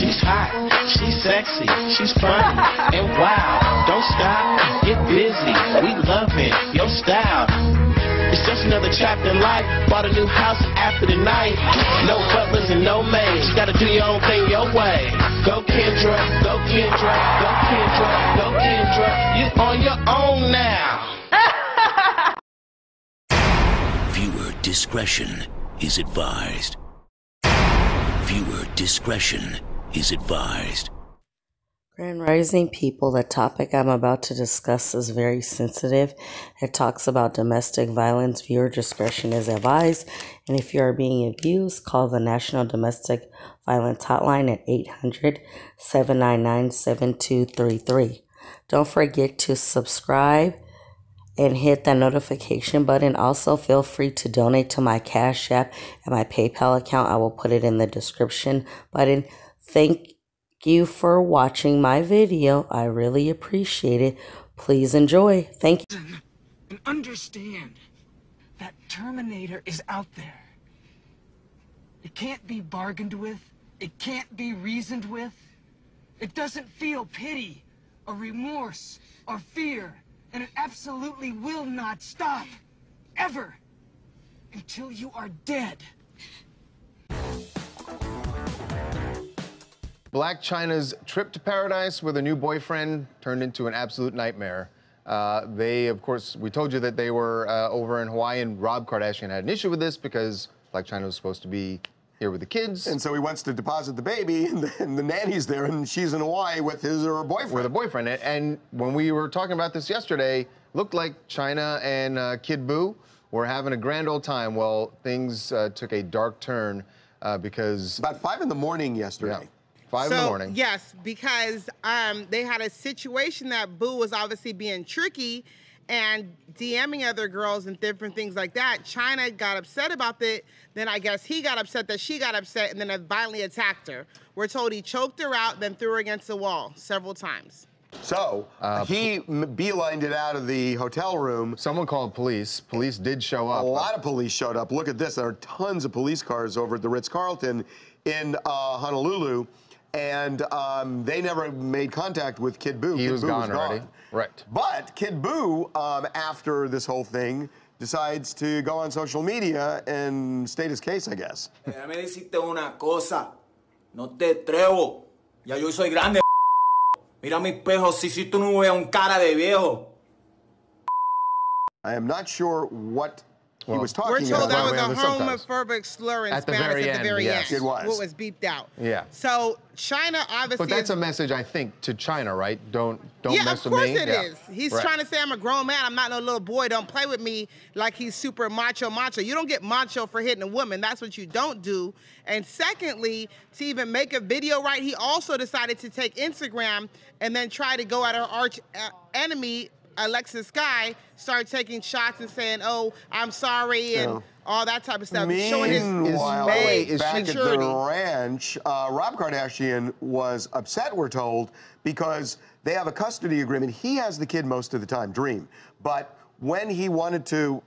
She's hot, she's sexy, she's funny, and wow. Don't stop, get busy, we loving your style. It's just another chapter in life. Bought a new house after the night. No butlers and no maids. You gotta do your own thing your way. Go Kendra, go Kendra, go Kendra, go Kendra. You on your own now. Viewer discretion is advised. Viewer discretion is advised. Grand Rising people, the topic I'm about to discuss is very sensitive. It talks about domestic violence. Viewer discretion is advised. And if you are being abused, call the National Domestic Violence Hotline at 800-799-7233. Don't forget to subscribe and hit that notification button. Also, feel free to donate to my Cash App and my PayPal account. I will put it in the description button. Thank you for watching my video. I really appreciate it. Please enjoy. Thank you. And understand that Terminator is out there. It can't be bargained with. It can't be reasoned with. It doesn't feel pity or remorse or fear. And it absolutely will not stop. Ever. Until you are dead. Blac Chyna's trip to paradise with a new boyfriend turned into an absolute nightmare. Of course, we told you that they were over in Hawaii, and Rob Kardashian had an issue with this because Blac Chyna was supposed to be here with the kids. And so he wants to deposit the baby, and the nanny's there, and she's in Hawaii with his or her boyfriend. With a boyfriend. And when we were talking about this yesterday, looked like Chyna and Kid Buu were having a grand old time. Well, things took a dark turn because... About 5 in the morning yesterday. Yeah. 5 in the morning. Yes, because they had a situation that Buu was obviously being tricky and DMing other girls and different things like that. Chyna got upset about it. Then I guess he got upset that she got upset, and then violently attacked her. We're told he choked her out, then threw her against the wall several times. So he beelined it out of the hotel room. Someone called police. Police did show up. A lot of police showed up. Look at this. There are tons of police cars over at the Ritz-Carlton in Honolulu. And they never made contact with Kid Buu. He was gone already. Right. But Kid Buu, after this whole thing, decides to go on social media and state his case, I guess. Déjame decirte una cosa. No te atrevo. Ya yo soy grande. Mira mi espejo. Si tú no ves un cara de viejo. I am not sure what he was talking about. We're told that was a sometimes. homophobic slur in Spanish at the very end. It was. What was beeped out. Yeah. So Chyna obviously. But that's a message, I think, to Chyna, right? Don't mess with me. Yeah, of course it is. He's trying to say, I'm a grown man. I'm not no little boy. Don't play with me like he's super macho. You don't get macho for hitting a woman. That's what you don't do. And secondly, to even make a video, right, he also decided to take Instagram and then try to go at her arch enemy, Alexis Sky, started taking shots and saying, "Oh, I'm sorry," and all that type of stuff. Showing his back at the ranch, Rob Kardashian was upset, we're told, because they have a custody agreement. He has the kid most of the time, Dream, but when he wanted to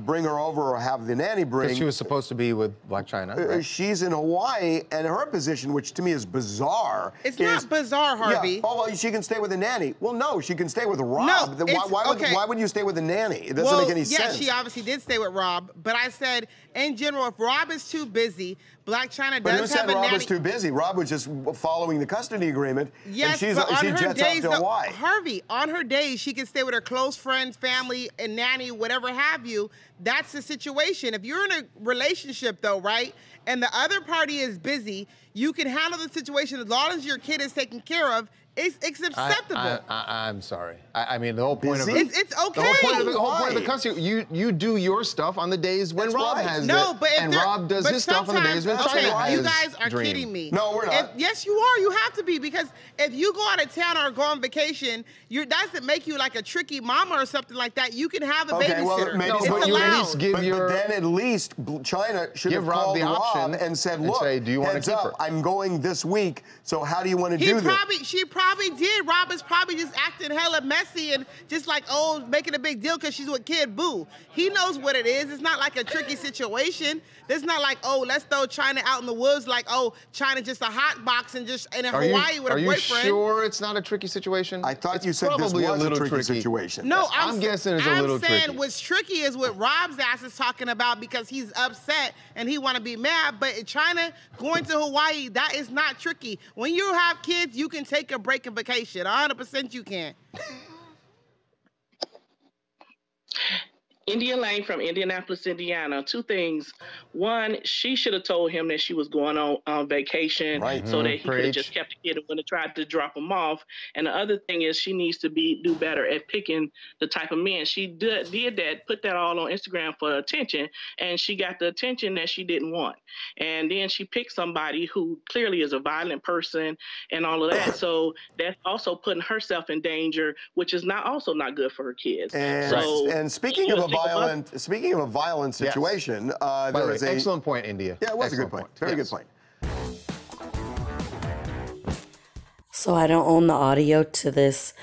bring her over or have the nanny bring... Because she was supposed to be with Blac Chyna. Right? She's in Hawaii, and her position, which to me is bizarre... It's not bizarre, Harvey. Yeah. Oh, well, she can stay with a nanny. Well, no, she can stay with Rob. No, why would you stay with a nanny? It doesn't make any sense. Yeah, she obviously did stay with Rob, but I said, in general, if Rob is too busy, Blac Chyna does have a nanny... Rob was too busy? Rob was just following the custody agreement, yes, and but on she her jets days, off to Hawaii. Harvey, on her days, she can stay with her close friends, family, and nanny, whatever have you. That's the situation. If you're in a relationship, though, right, and the other party is busy, you can handle the situation as long as your kid is taken care of. It's acceptable. I'm sorry. I mean, the whole point of it's okay. The whole point of the custody, you do your stuff on the days when Rob has and Rob does his stuff on the days when Chyna has you guys are Dream. kidding me. No, we're not. Yes, you are. You have to be, because if you go out of town or go on vacation, that doesn't make you like a tricky mama or something like that. You can have a babysitter. Well, maybe it's but allowed. But then at least Chyna should have called Rob and said, look, say, do you want to keep her? I'm going this week, so how do you want to do this? She probably probably did. Rob is probably just acting hella messy and just like, oh, making a big deal because she's with Kid Buu. He knows what it is. It's not like a tricky situation. It's not like, oh, let's throw Chyna out in the woods like, oh, Chyna just a hot box and just in Hawaii with a boyfriend. Are you sure it's not a tricky situation? I thought you said this was a little tricky situation. No, I'm guessing it's a little tricky. I'm saying what's tricky is what Rob's ass is talking about because he's upset and he want to be mad. But in Chyna going to Hawaii, that is not tricky. When you have kids, you can take a break and vacation. 100% you can. India Lane from Indianapolis, Indiana. Two things. One, she should have told him that she was going on vacation so that he could have just kept the kid and wouldn't have tried to drop him off. And the other thing is she needs to do better at picking the type of men. She did that, put that all on Instagram for attention, and she got the attention that she didn't want. And then she picked somebody who clearly is a violent person and all of that. So that's also putting herself in danger, which is also not good for her kids. And speaking of a violent situation, there was an excellent point, India. Yeah, it was a good point. Very good point. So I don't own the audio to this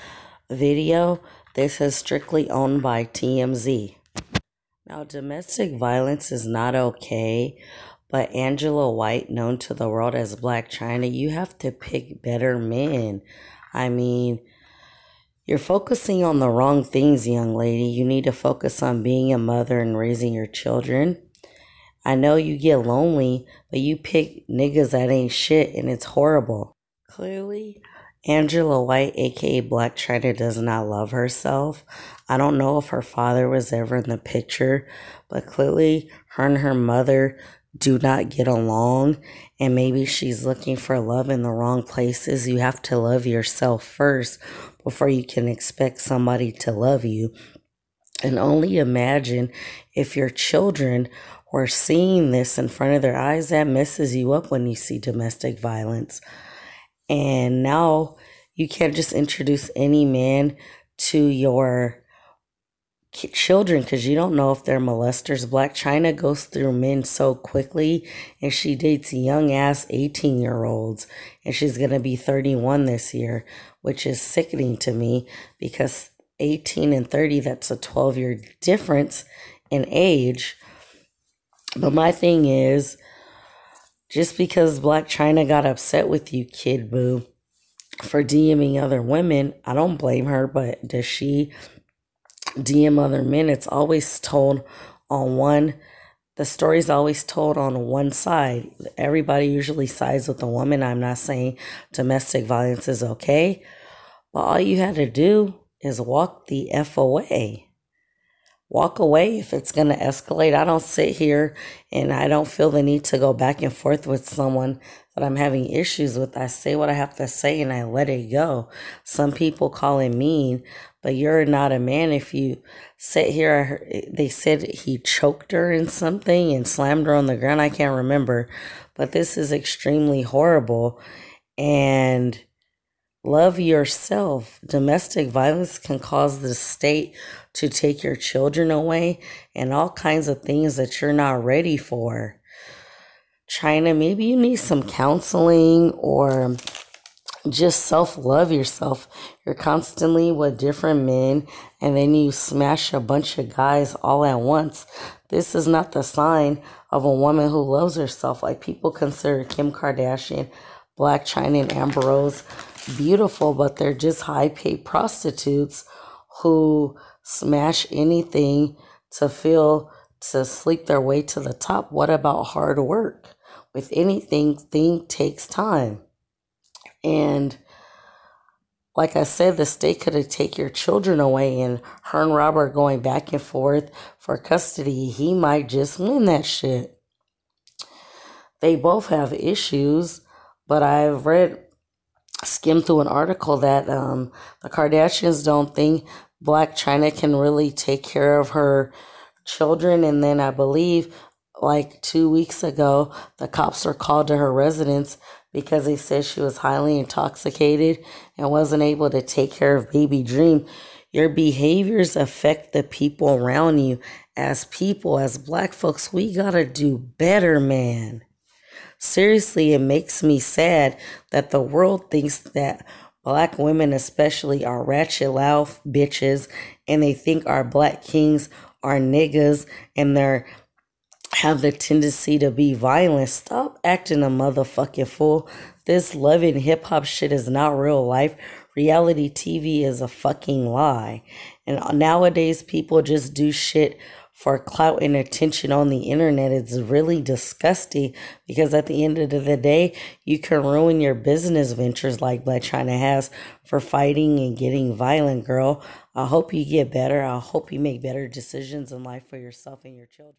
video. This is strictly owned by TMZ. Now, domestic violence is not okay, but Angela White, known to the world as Blac Chyna, you have to pick better men. I mean, you're focusing on the wrong things, young lady. You need to focus on being a mother and raising your children. I know you get lonely, but you pick niggas that ain't shit, and it's horrible. Clearly, Angela White, aka Blac Chyna, does not love herself. I don't know if her father was ever in the picture, but clearly her and her mother do not get along, and maybe she's looking for love in the wrong places. You have to love yourself first before you can expect somebody to love you. And only imagine if your children were seeing this in front of their eyes. That messes you up when you see domestic violence. And now you can't just introduce any man to your children because you don't know if they're molesters. Blac Chyna goes through men so quickly, and she dates young ass 18-year-olds, and she's going to be 31 this year, which is sickening to me because 18 and 30, that's a 12-year difference in age. But my thing is, just because Blac Chyna got upset with you, Kid Buu, for DMing other women, I don't blame her, but does she DM other men? It's always told on the story's always told on one side. Everybody usually sides with the woman. I'm not saying domestic violence is okay, but all you had to do is walk the F away. Walk away if it's going to escalate. I don't sit here and I don't feel the need to go back and forth with someone that I'm having issues with. I say what I have to say and I let it go. Some people call it mean, but you're not a man if you sit here. They said he choked her in something and slammed her on the ground. I can't remember, but this is extremely horrible. And love yourself. Domestic violence can cause the state to take your children away and all kinds of things that you're not ready for. Chyna, maybe you need some counseling or just self-love yourself. You're constantly with different men and then you smash a bunch of guys all at once. This is not the sign of a woman who loves herself. Like, people consider Kim Kardashian, Blac Chyna, and Amber Rose beautiful, but they're just high-paid prostitutes who smash anything to sleep their way to the top. What about hard work? With anything, thing takes time. And like I said, the state could have taken your children away, and her and Robert going back and forth for custody. He might just win that shit. They both have issues, but I've skimmed through an article that the Kardashians don't think Blac Chyna can really take care of her children. And then I believe like 2 weeks ago, the cops were called to her residence because they said she was highly intoxicated and wasn't able to take care of baby Dream. Your behaviors affect the people around you. As people, as Black folks, we gotta do better, man. Seriously, it makes me sad that the world thinks that Black women especially are ratchet loud bitches, and they think our black kings are niggas, and they're have the tendency to be violent. Stop acting a motherfucking fool. This loving hip hop shit is not real life. Reality TV is a fucking lie. And nowadays people just do shit for clout and attention on the internet. It's really disgusting, because at the end of the day, you can ruin your business ventures like Blac Chyna has for fighting and getting violent, girl. I hope you get better. I hope you make better decisions in life for yourself and your children.